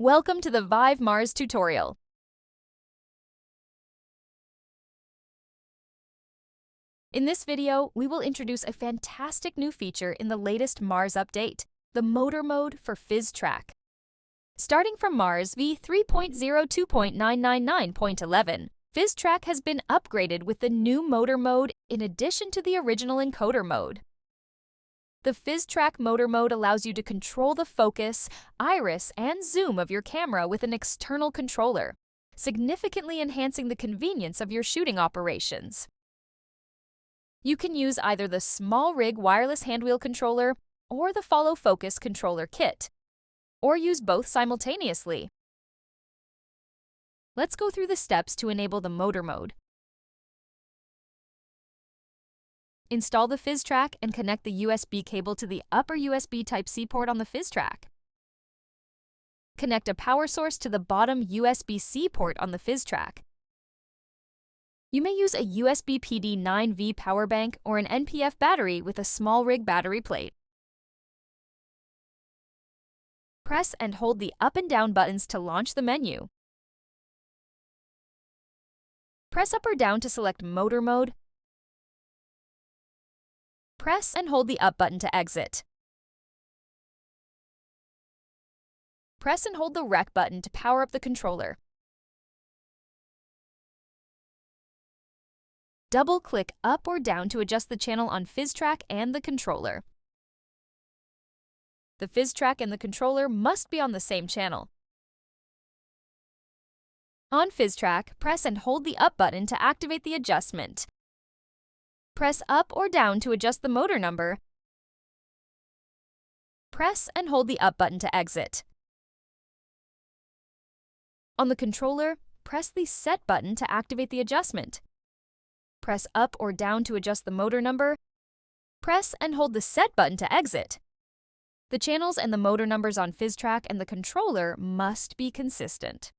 Welcome to the Vive Mars tutorial. In this video, we will introduce a fantastic new feature in the latest Mars update, the Motor Mode for PhysTrack. Starting from Mars v3.02.999.11, PhysTrack has been upgraded with the new Motor Mode in addition to the original encoder mode. The PhysTrack Motor Mode allows you to control the focus, iris, and zoom of your camera with an external controller, significantly enhancing the convenience of your shooting operations. You can use either the SmallRig wireless handwheel controller or the Follow Focus controller kit, or use both simultaneously. Let's go through the steps to enable the Motor Mode. Install the PhysTrack and connect the USB cable to the upper USB Type-C port on the PhysTrack. Connect a power source to the bottom USB-C port on the PhysTrack. You may use a USB PD 9V power bank or an NPF battery with a SmallRig battery plate. Press and hold the up and down buttons to launch the menu. Press up or down to select Motor Mode. Press and hold the up button to exit. Press and hold the Rec button to power up the controller. Double-click up or down to adjust the channel on PhysTrack and the controller. The PhysTrack and the controller must be on the same channel. On PhysTrack, press and hold the up button to activate the adjustment. Press up or down to adjust the motor number. Press and hold the up button to exit. On the controller, press the Set button to activate the adjustment. Press up or down to adjust the motor number. Press and hold the Set button to exit. The channels and the motor numbers on PhysTrack and the controller must be consistent.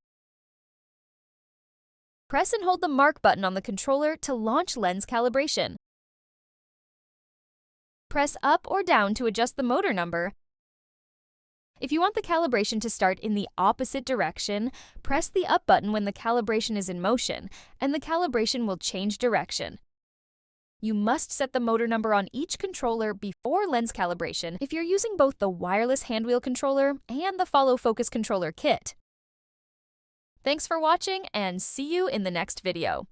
Press and hold the Mark button on the controller to launch lens calibration. Press up or down to adjust the motor number. If you want the calibration to start in the opposite direction, press the up button when the calibration is in motion, and the calibration will change direction. You must set the motor number on each controller before lens calibration if you're using both the wireless handwheel controller and the Follow Focus controller kit. Thanks for watching, and see you in the next video.